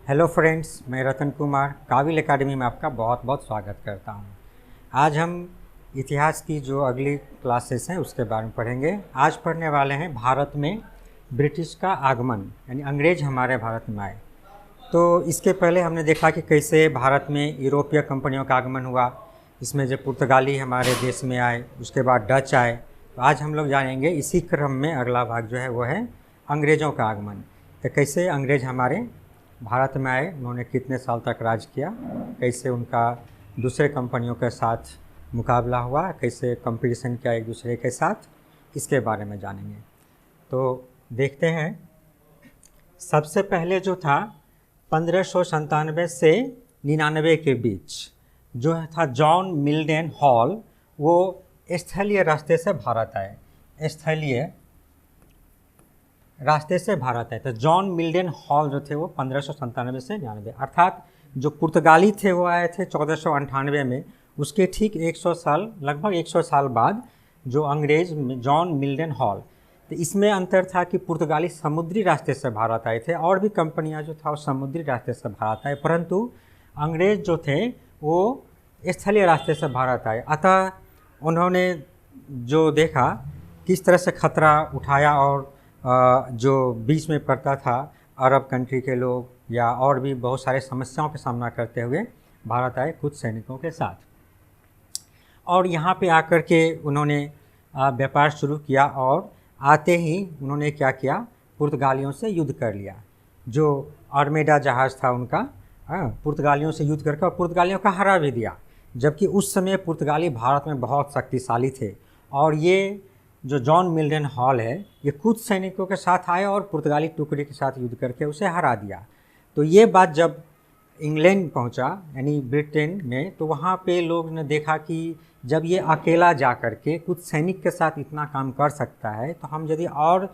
Hello friends, मैं रतन कुमार काबिल academy में आपका बहुत बहुत स्वागत करता हूं। आज हम इतिहास की जो अगली क्लासेस हैं उसके बारे में पढ़ेंगे। आज पढ़ने वाले हैं भारत में ब्रिटिश का आगमन, यानी अंग्रेज हमारे भारत में आए। तो इसके पहले हमने देखा कि कैसे भारत में यूरोपीय कंपनियों का आगमन हुआ, इसमें जो पुर्तगाली हमारे देश में आए, उसके बाद डच आए। तो आज हम लोग जानेंगे इसी क्रम में अगला भाग जो है वो है अंग्रेज़ों का आगमन। तो कैसे अंग्रेज हमारे भारत में आए, उन्होंने कितने साल तक राज किया, कैसे उनका दूसरे कंपनियों के साथ मुकाबला हुआ, कैसे कंपटीशन किया एक दूसरे के साथ, इसके बारे में जानेंगे। तो देखते हैं। सबसे पहले जो था 1597 से 99 के बीच जो था जॉन मिल्डन हॉल, वो स्थलीय रास्ते से भारत आए। स्थलीय रास्ते से भारत आए। तो जॉन मिल्डन हॉल जो थे वो 1597 से 99, अर्थात जो पुर्तगाली थे वो आए थे 1498 में। उसके ठीक 100 साल, लगभग 100 साल बाद जो अंग्रेज जॉन मिल्डन हॉल, तो इसमें अंतर था कि पुर्तगाली समुद्री रास्ते से भारत आए थे और भी कंपनियां जो था वो समुद्री रास्ते से भारत आए, परंतु अंग्रेज जो थे वो स्थलीय रास्ते से भारत आए। अतः उन्होंने जो देखा किस तरह से खतरा उठाया और जो बीच में पड़ता था अरब कंट्री के लोग या और भी बहुत सारे समस्याओं का सामना करते हुए भारत आए कुछ सैनिकों के साथ। और यहाँ पे आकर के उन्होंने व्यापार शुरू किया और आते ही उन्होंने क्या किया, पुर्तगालियों से युद्ध कर लिया। जो आर्मेडा जहाज़ था उनका, पुर्तगालियों से युद्ध करके और पुर्तगालियों का हरा भी दिया। जबकि उस समय पुर्तगाली भारत में बहुत शक्तिशाली थे और ये जो जॉन मिल्डन हॉल है ये कुछ सैनिकों के साथ आए और पुर्तगाली टुकड़ी के साथ युद्ध करके उसे हरा दिया। तो ये बात जब इंग्लैंड पहुंचा, यानी ब्रिटेन में, तो वहाँ पे लोग ने देखा कि जब ये अकेला जा कर के कुछ सैनिक के साथ इतना काम कर सकता है, तो हम यदि और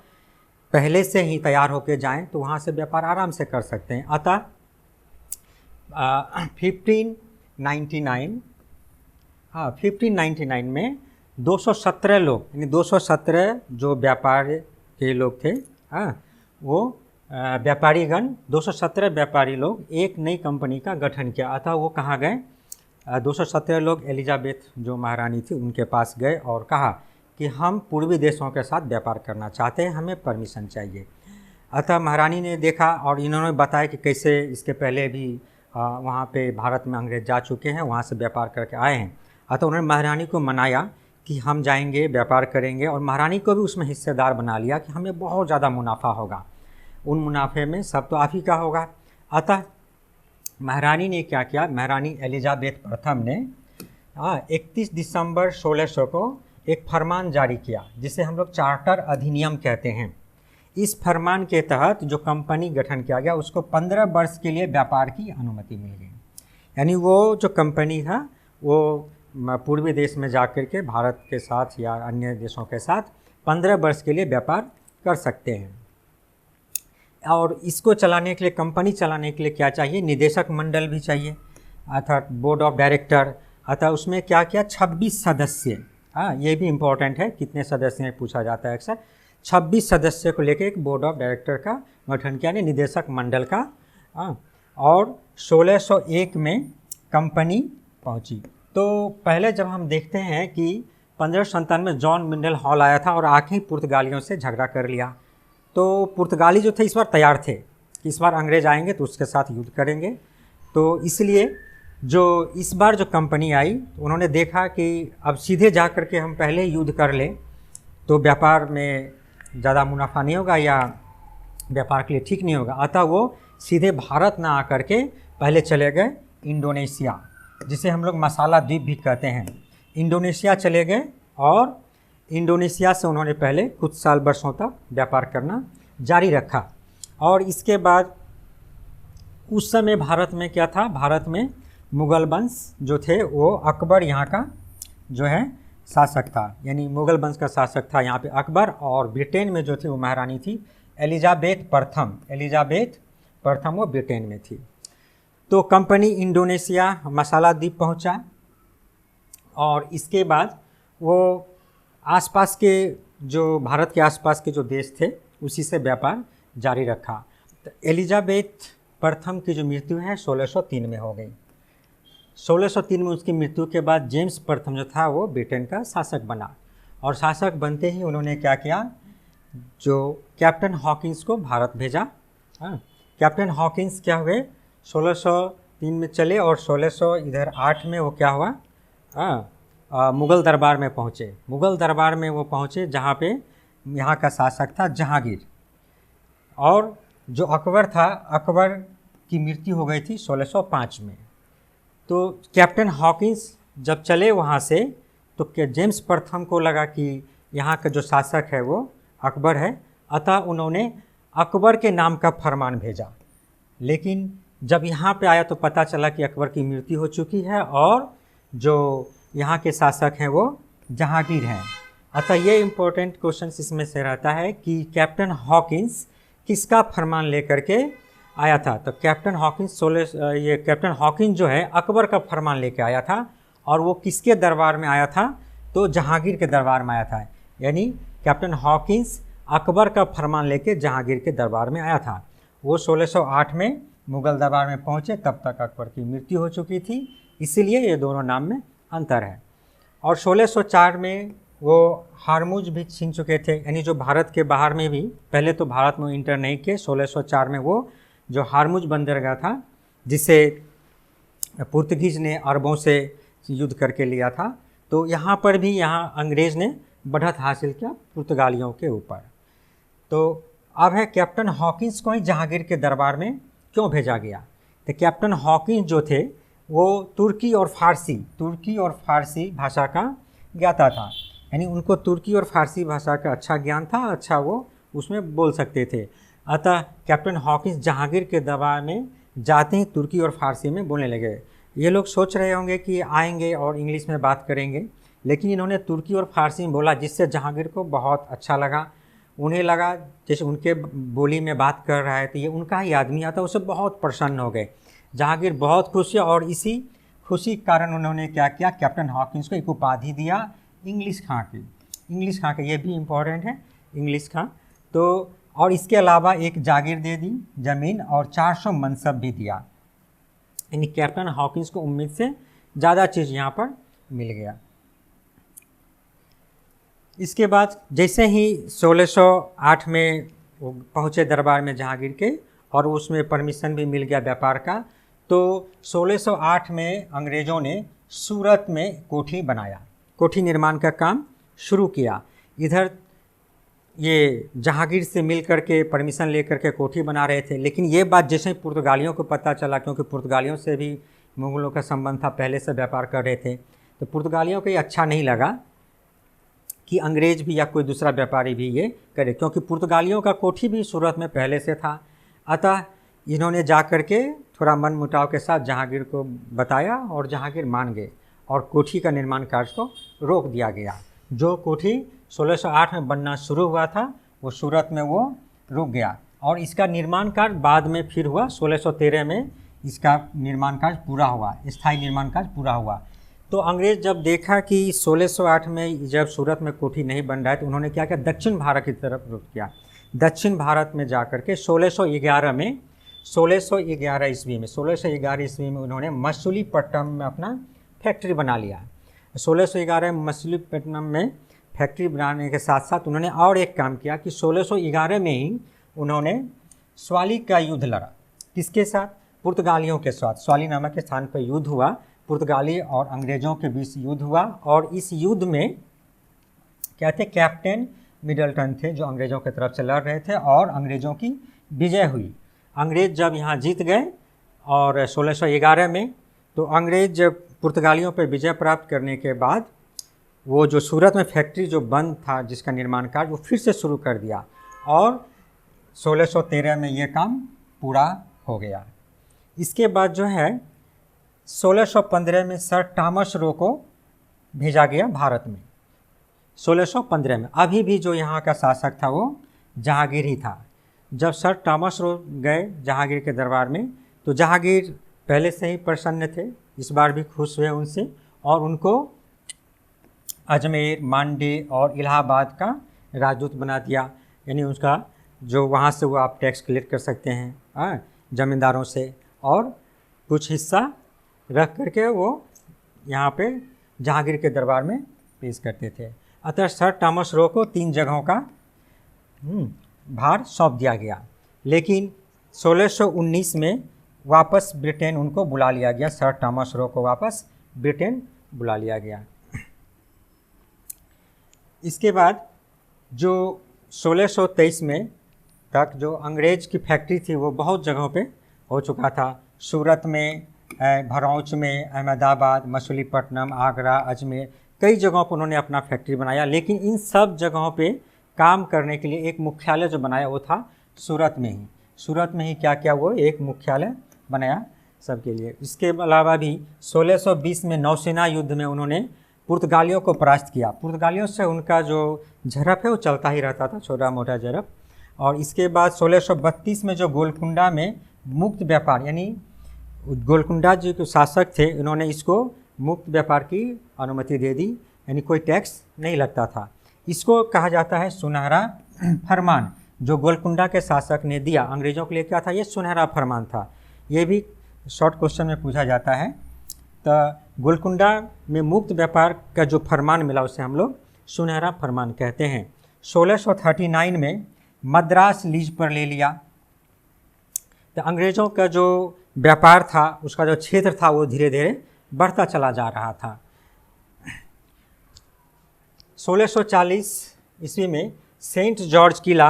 पहले से ही तैयार होकर जाएं तो वहाँ से व्यापार आराम से कर सकते हैं। अतः 1599 में 217 लोग, यानी 217 जो व्यापार के लोग थे, वो व्यापारीगण 217 व्यापारी लोग एक नई कंपनी का गठन किया। अतः वो कहाँ गए, 217 लोग एलिजाबेथ जो महारानी थी उनके पास गए और कहा कि हम पूर्वी देशों के साथ व्यापार करना चाहते हैं, हमें परमिशन चाहिए। अतः महारानी ने देखा और इन्होंने बताया कि कैसे इसके पहले भी वहाँ पे भारत में अंग्रेज जा चुके हैं, वहाँ से व्यापार करके आए हैं। अतः उन्होंने महारानी को मनाया कि हम जाएंगे, व्यापार करेंगे, और महारानी को भी उसमें हिस्सेदार बना लिया कि हमें बहुत ज़्यादा मुनाफा होगा, उन मुनाफे में सब तो आप ही का होगा। अतः महारानी ने क्या किया, महारानी एलिजाबेथ प्रथम ने 31 दिसंबर 1600 को एक फरमान जारी किया जिसे हम लोग चार्टर अधिनियम कहते हैं। इस फरमान के तहत जो कंपनी गठन किया गया उसको 15 वर्ष के लिए व्यापार की अनुमति मिल गई। यानी वो जो कंपनी था वो पूर्वी देश में जाकर के भारत के साथ या अन्य देशों के साथ 15 वर्ष के लिए व्यापार कर सकते हैं। और इसको चलाने के लिए, कंपनी चलाने के लिए क्या चाहिए, निदेशक मंडल भी चाहिए, अर्थात बोर्ड ऑफ डायरेक्टर। अतः उसमें क्या किया, 26 सदस्य, ये भी इम्पोर्टेंट है, कितने सदस्य हैं पूछा जाता है अक्सर। 26 सदस्य को लेकर एक बोर्ड ऑफ डायरेक्टर का गठन किया, यानी निदेशक मंडल का। और 1601 में कंपनी पहुंची। तो पहले जब हम देखते हैं कि 1597 में जॉन मिल्डन हॉल आया था और आके ही पुर्तगालियों से झगड़ा कर लिया, तो पुर्तगाली जो थे इस बार तैयार थे कि इस बार अंग्रेज आएंगे तो उसके साथ युद्ध करेंगे। तो इसलिए जो इस बार जो कंपनी आई, उन्होंने देखा कि अब सीधे जा कर के हम पहले युद्ध कर लें तो व्यापार में ज़्यादा मुनाफा नहीं होगा या व्यापार के लिए ठीक नहीं होगा। अतः वो सीधे भारत ना आकर के पहले चले गए इंडोनेशिया, जिसे हम लोग मसाला द्वीप भी कहते हैं। इंडोनेशिया चले गए और इंडोनेशिया से उन्होंने पहले कुछ साल वर्षों तक व्यापार करना जारी रखा। और इसके बाद उस समय भारत में क्या था, भारत में मुग़ल वंश जो थे वो अकबर यहाँ का जो है शासक था, यानी मुग़ल वंश का शासक था यहाँ पे अकबर। और ब्रिटेन में जो थी वो महारानी थी एलिजाबेथ प्रथम। एलिजाबेथ प्रथम वो ब्रिटेन में थी। तो कंपनी इंडोनेशिया मसाला द्वीप पहुँचा और इसके बाद वो आसपास के जो भारत के आसपास के जो देश थे उसी से व्यापार जारी रखा। तो एलिजाबेथ प्रथम की जो मृत्यु है 1603 में हो गई। 1603 में उसकी मृत्यु के बाद जेम्स प्रथम जो था वो ब्रिटेन का शासक बना, और शासक बनते ही उन्होंने क्या किया, जो कैप्टन हॉकिंस को भारत भेजा। कैप्टन हॉकिंस क्या हुए, 1603 में चले और 1608 में वो क्या हुआ, मुग़ल दरबार में पहुँचे। मुग़ल दरबार में वो पहुँचे जहाँ पे यहाँ का शासक था जहांगीर, और जो अकबर था, अकबर की मृत्यु हो गई थी 1605 में। तो कैप्टन हॉकिंस जब चले वहाँ से, तो जेम्स प्रथम को लगा कि यहाँ का जो शासक है वो अकबर है, अतः उन्होंने अकबर के नाम का फरमान भेजा। लेकिन जब यहाँ पे आया तो पता चला कि अकबर की मृत्यु हो चुकी है और जो यहाँ के शासक हैं वो जहांगीर हैं। अतः ये इम्पोर्टेंट क्वेश्चन इसमें से रहता है कि कैप्टन हॉकिंस किसका फरमान लेकर के आया था। तो कैप्टन हॉकिंस जो है अकबर का फरमान लेके आया था, और वो किसके दरबार में आया था, तो जहांगीर के दरबार में आया था। यानी कैप्टन हॉकिंस अकबर का फरमान लेके जहांगीर के दरबार में आया था। वो 1608 में मुग़ल दरबार में पहुँचे, तब तक अकबर की मृत्यु हो चुकी थी, इसीलिए ये दोनों नाम में अंतर है। और 1604 में वो हारमुज भी छीन चुके थे, यानी जो भारत के बाहर में भी, पहले तो भारत में इंटर नहीं किए, 1604 में वो जो हारमुज बंदरगाह था जिसे पुर्तगीज ने अरबों से युद्ध करके लिया था, तो यहाँ पर भी यहाँ अंग्रेज़ ने बढ़त हासिल किया पुर्तगालियों के ऊपर। तो अब है कैप्टन हॉकिंस को ही जहांगीर के दरबार में क्यों भेजा गया। तो कैप्टन हॉकिंस जो थे वो तुर्की और फारसी भाषा का ज्ञाता था, यानी उनको तुर्की और फारसी भाषा का अच्छा ज्ञान था, अच्छा वो उसमें बोल सकते थे। अतः कैप्टन हॉकिंस जहांगीर के दरबार में जाते ही तुर्की और फारसी में बोलने लगे। ये लोग सोच रहे होंगे कि आएंगे और इंग्लिश में बात करेंगे, लेकिन इन्होंने तुर्की और फारसी में बोला, जिससे जहांगीर को बहुत अच्छा लगा। उन्हें लगा जैसे उनके बोली में बात कर रहा है तो ये उनका ही आदमी आता, उससे बहुत प्रसन्न हो गए। जहांगीर बहुत खुश हुआ, और इसी खुशी के कारण उन्होंने क्या किया, कैप्टन हॉकिंस को एक उपाधि दिया, इंग्लिश खां की। इंग्लिश खां का ये भी इम्पोर्टेंट है, इंग्लिश खां। तो और इसके अलावा एक जागीर दे दी, ज़मीन, और 400 मनसब भी दिया। यानी कैप्टन हॉकिंस को उम्मीद से ज़्यादा चीज़ यहाँ पर मिल गया। इसके बाद जैसे ही 1608 में वो पहुँचे दरबार में जहांगीर के, और उसमें परमिशन भी मिल गया व्यापार का, तो 1608 में अंग्रेज़ों ने सूरत में कोठी बनाया, कोठी निर्माण का काम शुरू किया। इधर ये जहांगीर से मिल करके परमिशन लेकर के कोठी बना रहे थे, लेकिन ये बात जैसे ही पुर्तगालियों को पता चला, क्योंकि पुर्तगालियों से भी मुग़लों का संबंध था, पहले से व्यापार कर रहे थे, तो पुर्तगालियों को ये अच्छा नहीं लगा कि अंग्रेज़ भी या कोई दूसरा व्यापारी भी ये करे, क्योंकि पुर्तगालियों का कोठी भी सूरत में पहले से था। अतः इन्होंने जा कर के थोड़ा मन मुटाव के साथ जहांगीर को बताया, और जहांगीर मान गए, और कोठी का निर्माण कार्य को रोक दिया गया। जो कोठी 1608 में बनना शुरू हुआ था वो सूरत में वो रुक गया, और इसका निर्माण कार्य बाद में फिर हुआ। 1613 में इसका निर्माण कार्य पूरा हुआ, स्थायी निर्माण कार्य पूरा हुआ। तो अंग्रेज़ जब देखा कि 1608 में जब सूरत में कोठी नहीं बन रहा है, तो उन्होंने क्या किया, दक्षिण भारत की तरफ रुख किया। दक्षिण भारत में जा कर के 1611 ईस्वी में उन्होंने मछलीपट्टनम में अपना फैक्ट्री बना लिया। 1611 में मछलीपट्टनम में फैक्ट्री बनाने के साथ साथ उन्होंने और एक काम किया कि 1611 में ही उन्होंने स्वाली का युद्ध लड़ा। किसके साथ? पुर्तगालियों के साथ। स्वाली नामक के स्थान पर युद्ध हुआ, पुर्तगाली और अंग्रेज़ों के बीच युद्ध हुआ, और इस युद्ध में क्या थे, कैप्टन मिडलटन थे जो अंग्रेज़ों की तरफ से लड़ रहे थे, और अंग्रेज़ों की विजय हुई। अंग्रेज़ जब यहाँ जीत गए और 1611 में, तो अंग्रेज़ जब पुर्तगालियों पर विजय प्राप्त करने के बाद वो जो सूरत में फैक्ट्री जो बंद था जिसका निर्माण कार्य, वो फिर से शुरू कर दिया, और 1613 में ये काम पूरा हो गया। इसके बाद जो है 1615 में सर टॉमस रो को भेजा गया भारत में। 1615 में अभी भी जो यहाँ का शासक था वो जहांगीर ही था। जब सर टॉमस रो गए जहांगीर के दरबार में, तो जहांगीर पहले से ही प्रसन्न थे, इस बार भी खुश हुए उनसे, और उनको अजमेर, मांडे और इलाहाबाद का राजदूत बना दिया। यानी उसका जो वहाँ से वो आप टैक्स कलेक्ट कर सकते हैं, ज़मींदारों से और कुछ हिस्सा रख करके वो यहाँ पे जहांगीर के दरबार में पेश करते थे। अतः सर थॉमस रो को 3 जगहों का भार सौंप दिया गया, लेकिन 1619 में वापस ब्रिटेन उनको बुला लिया गया। सर थॉमस रो को वापस ब्रिटेन बुला लिया गया। इसके बाद जो 1623 में तक जो अंग्रेज की फैक्ट्री थी वो बहुत जगहों पे हो चुका था। सूरत में, भरौच में, अहमदाबाद, मछलीपट्टनम, आगरा, अजमेर, कई जगहों पर उन्होंने अपना फैक्ट्री बनाया। लेकिन इन सब जगहों पे काम करने के लिए एक मुख्यालय जो बनाया वो था सूरत में ही। सूरत में ही क्या क्या वो एक मुख्यालय बनाया सबके लिए। इसके अलावा भी 1620 में नौसेना युद्ध में उन्होंने पुर्तगालियों को परास्त किया। पुर्तगालियों से उनका जो झड़प है वो चलता ही रहता था, छोटा मोटा झड़प। और इसके बाद 1632 में जो गोलकुंडा में मुक्त व्यापार, यानी गोलकुंडा जो के शासक थे, इन्होंने इसको मुक्त व्यापार की अनुमति दे दी, यानी कोई टैक्स नहीं लगता था। इसको कहा जाता है सुनहरा फरमान, जो गोलकुंडा के शासक ने दिया अंग्रेज़ों के लिए। क्या था ये? सुनहरा फरमान था। ये भी शॉर्ट क्वेश्चन में पूछा जाता है। तो गोलकुंडा में मुक्त व्यापार का जो फरमान मिला उसे हम लोग सुनहरा फरमान कहते हैं। 1639 में मद्रास लीज पर ले लिया। तो अंग्रेज़ों का जो व्यापार था, उसका जो क्षेत्र था वो धीरे धीरे बढ़ता चला जा रहा था। 1640 ईस्वी में सेंट जॉर्ज किला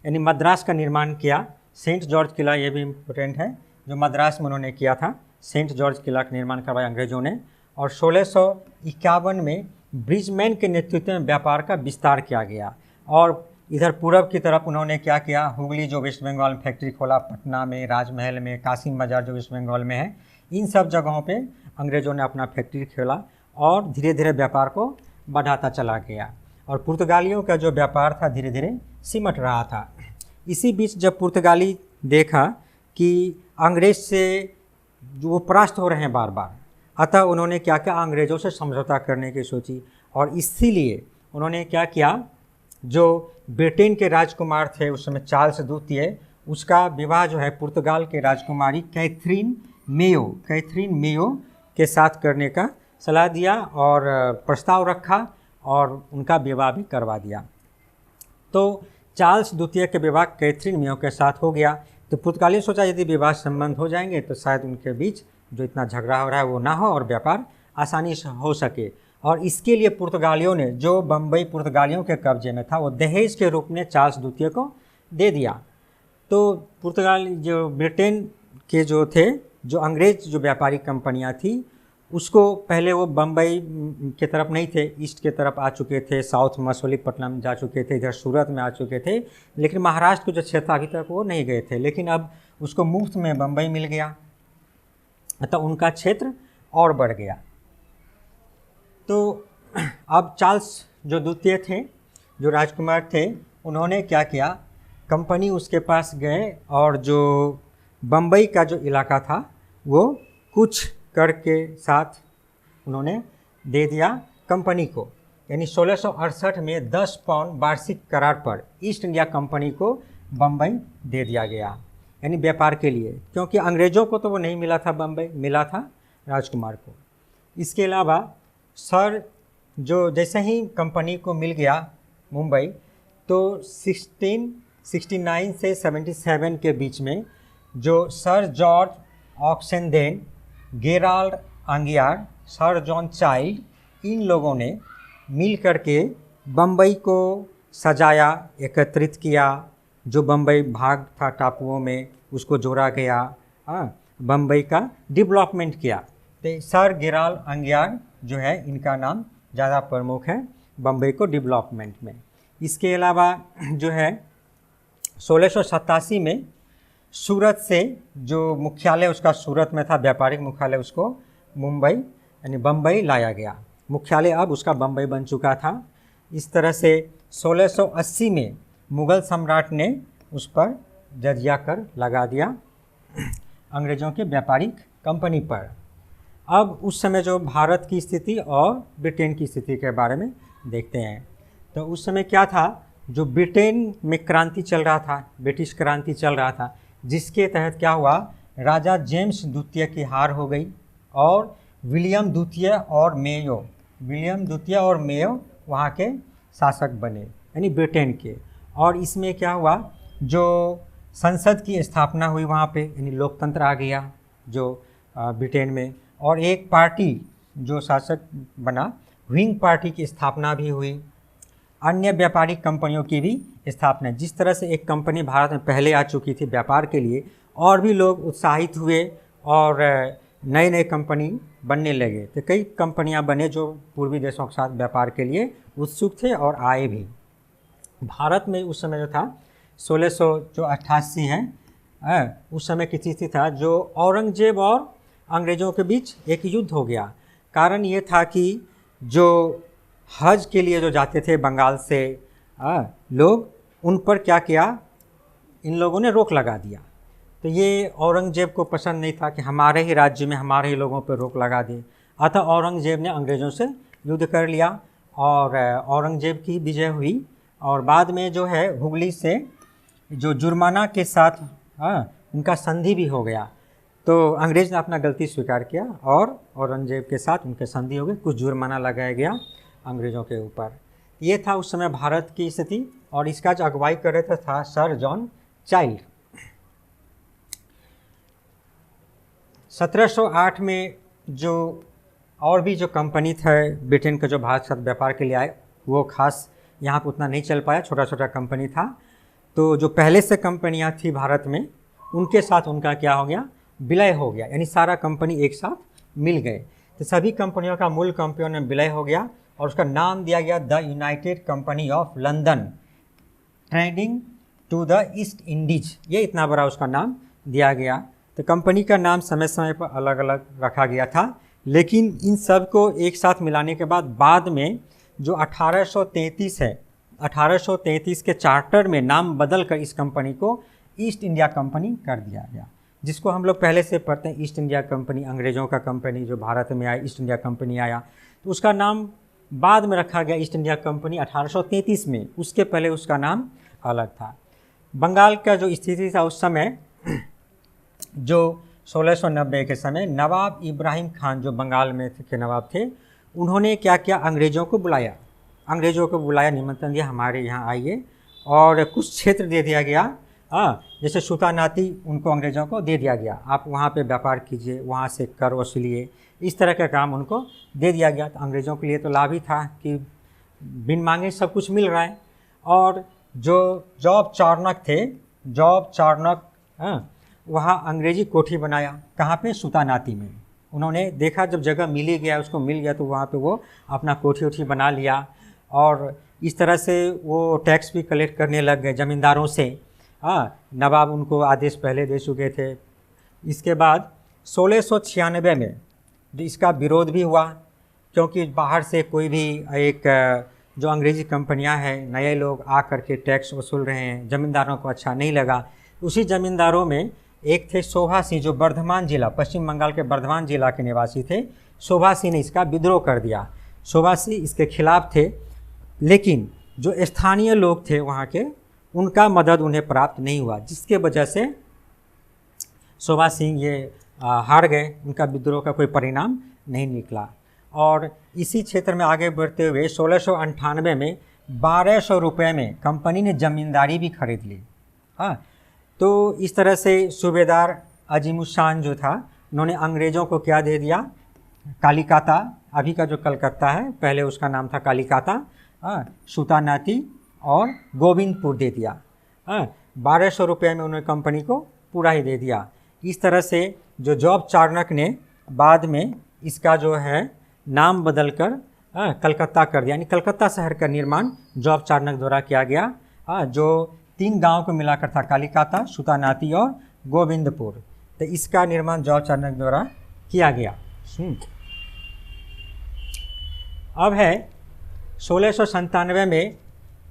यानी मद्रास का निर्माण किया। सेंट जॉर्ज किला ये भी इम्पोर्टेंट है, जो मद्रास में उन्होंने किया था। सेंट जॉर्ज किला का निर्माण करवाया अंग्रेज़ों ने। और 1651 में ब्रिजमैन के नेतृत्व में व्यापार का विस्तार किया गया। और इधर पूरब की तरफ उन्होंने क्या किया? हुगली जो वेस्ट बंगाल में फैक्ट्री खोला, पटना में, राजमहल में, कासिम बाजार जो वेस्ट बंगाल में है, इन सब जगहों पे अंग्रेज़ों ने अपना फैक्ट्री खोला और धीरे धीरे व्यापार को बढ़ाता चला गया। और पुर्तगालियों का जो व्यापार था धीरे धीरे सिमट रहा था। इसी बीच जब पुर्तगाली देखा कि अंग्रेज़ से जो वो परास्त हो रहे हैं बार बार, अतः उन्होंने क्या किया? अंग्रेज़ों से समझौता करने की सोची। और इसीलिए उन्होंने क्या किया? जो ब्रिटेन के राजकुमार थे उस समय, चार्ल्स द्वितीय, उसका विवाह जो है पुर्तगाल के राजकुमारी कैथरीन मेयो के साथ करने का सलाह दिया और प्रस्ताव रखा और उनका विवाह भी करवा दिया। तो चार्ल्स द्वितीय के विवाह कैथरीन मेयो के साथ हो गया। तो पुर्तगाली ने सोचा यदि विवाह संबंध हो जाएंगे तो शायद उनके बीच जो इतना झगड़ा हो रहा है वो ना हो और व्यापार आसानी से हो सके। और इसके लिए पुर्तगालियों ने, जो बम्बई पुर्तगालियों के कब्जे में था, वो दहेज के रूप में चार्ल्स द्वितीय को दे दिया। तो पुर्तगाल जो ब्रिटेन के जो थे, जो अंग्रेज़ जो व्यापारी कंपनियां थी, उसको पहले वो बम्बई के तरफ नहीं थे, ईस्ट के तरफ आ चुके थे, साउथ मछलीपट्टनम जा चुके थे, इधर सूरत में आ चुके थे, लेकिन महाराष्ट्र के जो क्षेत्र अभी तक वो नहीं गए थे। लेकिन अब उसको मुफ्त में बम्बई मिल गया, अतः उनका क्षेत्र और बढ़ गया। तो अब चार्ल्स जो द्वितीय थे, जो राजकुमार थे, उन्होंने क्या किया? कंपनी उसके पास गए और जो बम्बई का जो इलाका था वो कुछ कर के साथ उन्होंने दे दिया कंपनी को। यानी 1668 में 10 पाउंड वार्षिक करार पर ईस्ट इंडिया कंपनी को बम्बई दे दिया गया, यानी व्यापार के लिए, क्योंकि अंग्रेज़ों को तो वो नहीं मिला था, बम्बई मिला था राजकुमार को। इसके अलावा सर जो जैसे ही कंपनी को मिल गया मुंबई, तो 1669 से 77 के बीच में जो sir George Oxenden, Gerald Aungier, sir John Child, इन लोगों ने मिल करके बम्बई को सजाया, एकत्रित किया। जो बम्बई भाग था टापुओं में उसको जोड़ा गया, बम्बई का डेवलपमेंट किया। तो सर गेराल्ड आंगियार जो है, इनका नाम ज़्यादा प्रमुख है बम्बई को डेवलपमेंट में। इसके अलावा जो है 1687 में सूरत से जो मुख्यालय उसका सूरत में था, व्यापारिक मुख्यालय, उसको मुंबई यानी बम्बई लाया गया। मुख्यालय अब उसका बम्बई बन चुका था। इस तरह से 1680 में मुग़ल सम्राट ने उस पर जजिया कर लगा दिया अंग्रेज़ों के व्यापारिक कंपनी पर। अब उस समय जो भारत की स्थिति और ब्रिटेन की स्थिति के बारे में देखते हैं। तो उस समय क्या था? जो ब्रिटेन में क्रांति चल रहा था, ब्रिटिश क्रांति चल रहा था, जिसके तहत क्या हुआ, राजा जेम्स द्वितीय की हार हो गई और विलियम द्वितीय और मेयो वहाँ के शासक बने, यानी ब्रिटेन के। और इसमें क्या हुआ, जो संसद की स्थापना हुई वहाँ पे, यानी लोकतंत्र आ गया जो ब्रिटेन में। और एक पार्टी जो शासक बना, विंग पार्टी की स्थापना भी हुई। अन्य व्यापारिक कंपनियों की भी स्थापना। जिस तरह से एक कंपनी भारत में पहले आ चुकी थी व्यापार के लिए, और भी लोग उत्साहित हुए और नए नए कंपनी बनने लगे। तो कई कंपनियां बने जो पूर्वी देशों के साथ व्यापार के लिए उत्सुक थे और आए भी। भारत में उस समय जो था 1688 है, उस समय की स्थिति था जो औरंगजेब और अंग्रेज़ों के बीच एक युद्ध हो गया। कारण ये था कि जो हज के लिए जो जाते थे बंगाल से लोग, उन पर क्या किया, इन लोगों ने रोक लगा दिया। तो ये औरंगजेब को पसंद नहीं था कि हमारे ही राज्य में हमारे ही लोगों पर रोक लगा दी। अतः औरंगजेब ने अंग्रेज़ों से युद्ध कर लिया और औरंगजेब की विजय हुई। और बाद में जो है हुगली से जो जुर्माना के साथ उनका संधि भी हो गया। तो अंग्रेज़ ने अपना गलती स्वीकार किया और औरंगजेब के साथ उनके संधि हो गई, कुछ जुर्माना लगाया गया अंग्रेज़ों के ऊपर। ये था उस समय भारत की स्थिति। और इसका जो अगुवाई कर रहे था सर जॉन चाइल्ड। 1708 में जो और भी जो कंपनी थे ब्रिटेन के जो भारत के साथ व्यापार के लिए आए, वो खास यहाँ पर उतना नहीं चल पाया, छोटा छोटा कंपनी था। तो जो पहले से कंपनियाँ थी भारत में, उनके साथ उनका क्या हो गया, विलय हो गया, यानी सारा कंपनी एक साथ मिल गए। तो सभी कंपनियों का मूल कंपनियों में विलय हो गया और उसका नाम दिया गया the United Company of London trading to the East Indies. ये इतना बड़ा उसका नाम दिया गया। तो कंपनी का नाम समय समय पर अलग अलग रखा गया था, लेकिन इन सब को एक साथ मिलाने के बाद में जो 1833 है, 1833 के चार्टर में नाम बदल कर इस कंपनी को ईस्ट इंडिया कंपनी कर दिया गया, जिसको हम लोग पहले से पढ़ते हैं ईस्ट इंडिया कंपनी। अंग्रेज़ों का कंपनी जो भारत में आया, ईस्ट इंडिया कंपनी आया, तो उसका नाम बाद में रखा गया ईस्ट इंडिया कंपनी 1833 में। उसके पहले उसका नाम अलग था। बंगाल का जो स्थिति था उस समय, जो 1690 के समय नवाब इब्राहिम खान जो बंगाल में के नवाब थे, उन्होंने क्या किया, अंग्रेज़ों को बुलाया, निमंत्रण दिया, हमारे यहाँ आइए। और कुछ क्षेत्र दे दिया गया, जैसे सूतानाती उनको अंग्रेज़ों को दे दिया गया, आप वहाँ पे व्यापार कीजिए, वहाँ से कर वसूलिए, इस तरह का काम उनको दे दिया गया। तो अंग्रेज़ों के लिए तो लाभ ही था कि बिन मांगे सब कुछ मिल रहा है। और जो जॉब चार्नक वहाँ अंग्रेज़ी कोठी बनाया, कहाँ पे, सूतानाती में। उन्होंने देखा जब जगह मिल ही गया, उसको मिल गया, तो वहाँ पे वो अपना कोठी बना लिया। और इस तरह से वो टैक्स भी कलेक्ट करने लग गए ज़मींदारों से। नवाब उनको आदेश पहले दे चुके थे। इसके बाद 1696 में इसका विरोध भी हुआ, क्योंकि बाहर से कोई भी एक जो अंग्रेज़ी कंपनियां हैं, नए लोग आ करके टैक्स वसूल रहे हैं, ज़मींदारों को अच्छा नहीं लगा। उसी ज़मींदारों में एक थे शोभा सिंह, जो बर्धमान जिला, पश्चिम बंगाल के बर्धमान जिला के निवासी थे। शोभा सिंह ने इसका विद्रोह कर दिया। शोभा सिंह इसके खिलाफ थे, लेकिन जो स्थानीय लोग थे वहाँ के, उनका मदद उन्हें प्राप्त नहीं हुआ, जिसके वजह से शोभा सिंह ये हार गए, उनका विद्रोह का कोई परिणाम नहीं निकला। और इसी क्षेत्र में आगे बढ़ते हुए 1698 में 1200 रुपये में कंपनी ने ज़मींदारी भी खरीद ली। तो इस तरह से सूबेदार अजीमुशान जो था, उन्होंने अंग्रेज़ों को क्या दे दिया, कालिकाता, अभी का जो कलकत्ता है, पहले उसका नाम था कालिकाता, सूतानाती और गोविंदपुर दे दिया। 1200 रुपये में उन्होंने कंपनी को पूरा ही दे दिया। इस तरह से जो जॉब चार्नक ने बाद में इसका जो है नाम बदलकर कलकत्ता कर दिया, यानी कलकत्ता शहर का निर्माण जॉब चार्नक द्वारा किया गया, जो 3 गांव को मिलाकर था, कालिकाता, सूतानाती और गोविंदपुर। तो इसका निर्माण जॉब चार्नक द्वारा किया गया। अब है 1697 में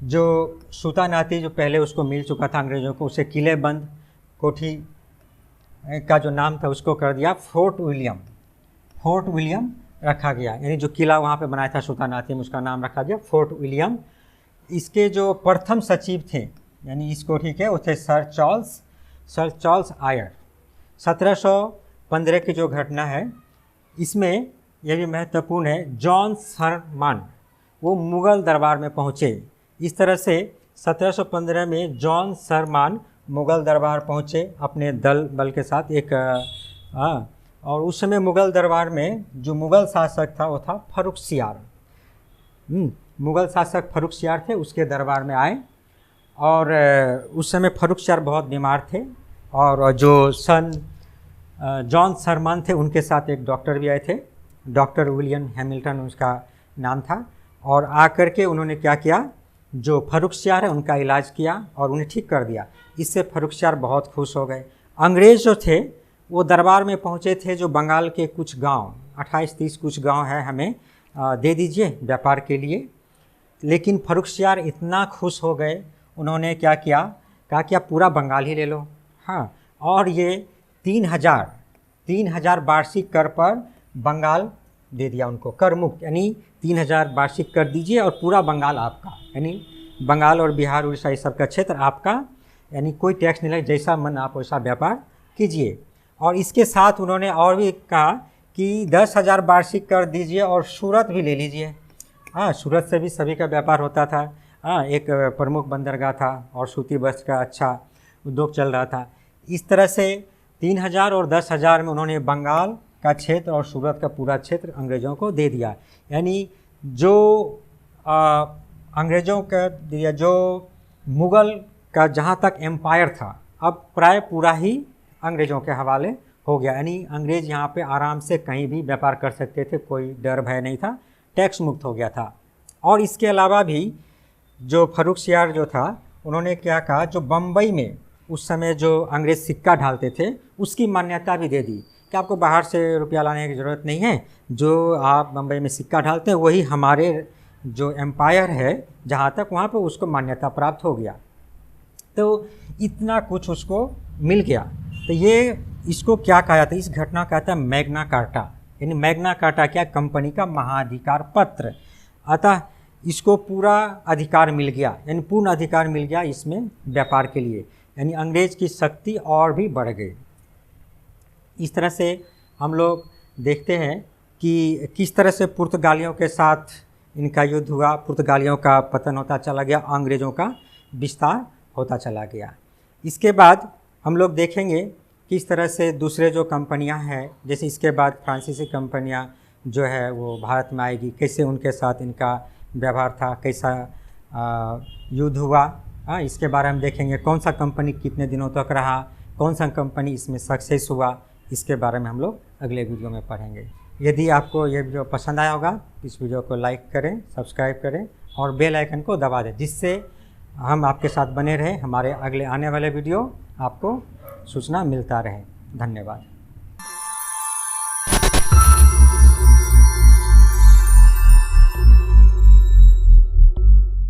जो सूतानाती, जो पहले उसको मिल चुका था अंग्रेज़ों को, उसे किलेबंद कोठी का जो नाम था उसको कर दिया फोर्ट विलियम रखा गया, यानी जो किला वहाँ पे बनाया था सूतानाती में, उसका नाम रखा गया फोर्ट विलियम। इसके जो प्रथम सचिव थे, यानी इस कोठी के, वो थे सर सर चार्ल्स आयर। 1715 की जो घटना है इसमें यह भी महत्वपूर्ण है, जॉन सरमान वो मुग़ल दरबार में पहुँचे। इस तरह से 1715 में जॉन सरमान मुग़ल दरबार पहुँचे अपने दल बल के साथ एक और उस समय मुग़ल दरबार में जो मुग़ल शासक था वो था फर्रुखसियार। मुग़ल शासक फर्रुखसियार थे, उसके दरबार में आए और उस समय फर्रुखसियार बहुत बीमार थे और जो जॉन सरमान थे उनके साथ एक डॉक्टर भी आए थे, डॉक्टर विलियम हैमिल्टन उसका नाम था। और आकर के उन्होंने क्या किया, जो फर्रुखसियार है उनका इलाज किया और उन्हें ठीक कर दिया। इससे फर्रुखसियार बहुत खुश हो गए। अंग्रेज़ जो थे वो दरबार में पहुँचे थे, जो बंगाल के कुछ गांव 28-30 कुछ गांव है हमें दे दीजिए व्यापार के लिए। लेकिन फर्रुखसियार इतना खुश हो गए, उन्होंने क्या किया, कहा कि आप पूरा बंगाल ही ले लो। हाँ, और ये 3000 वार्षिक कर पर बंगाल दे दिया उनको, कर मुक्त, यानी 3000 वार्षिक कर दीजिए और पूरा बंगाल आपका, यानी बंगाल और बिहार उड़ीसा इस सब का क्षेत्र आपका, यानी कोई टैक्स नहीं लगे, जैसा मन आप वैसा व्यापार कीजिए। और इसके साथ उन्होंने और भी कहा कि 10,000 वार्षिक कर दीजिए और सूरत भी ले लीजिए। हाँ, सूरत से भी सभी का व्यापार होता था। हाँ, एक प्रमुख बंदरगाह था और सूती वस्त्र का अच्छा उद्योग चल रहा था। इस तरह से 3000 और 10,000 में उन्होंने बंगाल का क्षेत्र और सूरत का पूरा क्षेत्र अंग्रेज़ों को दे दिया। यानी जो अंग्रेज़ों का या जो मुग़ल का जहाँ तक एम्पायर था अब प्राय पूरा ही अंग्रेज़ों के हवाले हो गया। यानी अंग्रेज़ यहाँ पे आराम से कहीं भी व्यापार कर सकते थे, कोई डर भय नहीं था, टैक्स मुक्त हो गया था। और इसके अलावा भी जो फर्रुखसियार जो था उन्होंने क्या कहा, जो बम्बई में उस समय जो अंग्रेज़ सिक्का ढालते थे उसकी मान्यता भी दे दी कि आपको बाहर से रुपया लाने की ज़रूरत नहीं है, जो आप बम्बई में सिक्का ढालते हैं वही हमारे जो एम्पायर है जहाँ तक वहाँ पे उसको मान्यता प्राप्त हो गया। तो इतना कुछ उसको मिल गया। तो ये इसको क्या कहा जाता है, इस घटना का कहता है मैग्ना कार्टा। यानी मैग्ना कार्टा क्या, कंपनी का महाधिकार पत्र। अतः इसको पूरा अधिकार मिल गया, यानी पूर्ण अधिकार मिल गया इसमें व्यापार के लिए, यानी अंग्रेज़ की शक्ति और भी बढ़ गई। इस तरह से हम लोग देखते हैं कि किस तरह से पुर्तगालियों के साथ इनका युद्ध हुआ, पुर्तगालियों का पतन होता चला गया, अंग्रेज़ों का विस्तार होता चला गया। इसके बाद हम लोग देखेंगे किस तरह से दूसरे जो कंपनियां हैं, जैसे इसके बाद फ्रांसीसी कंपनियां जो है वो भारत में आएगी, कैसे उनके साथ इनका व्यवहार था, कैसा युद्ध हुआ, इसके बारे में देखेंगे। कौन सा कंपनी कितने दिनों तक रहा, कौन सा कंपनी इसमें सक्सेस हुआ, इसके बारे में हम लोग अगले वीडियो में पढ़ेंगे। यदि आपको ये वीडियो पसंद आया होगा इस वीडियो को लाइक करें, सब्सक्राइब करें और बेल आइकन को दबा दें, जिससे हम आपके साथ बने रहें, हमारे अगले आने वाले वीडियो आपको सूचना मिलता रहे। धन्यवाद।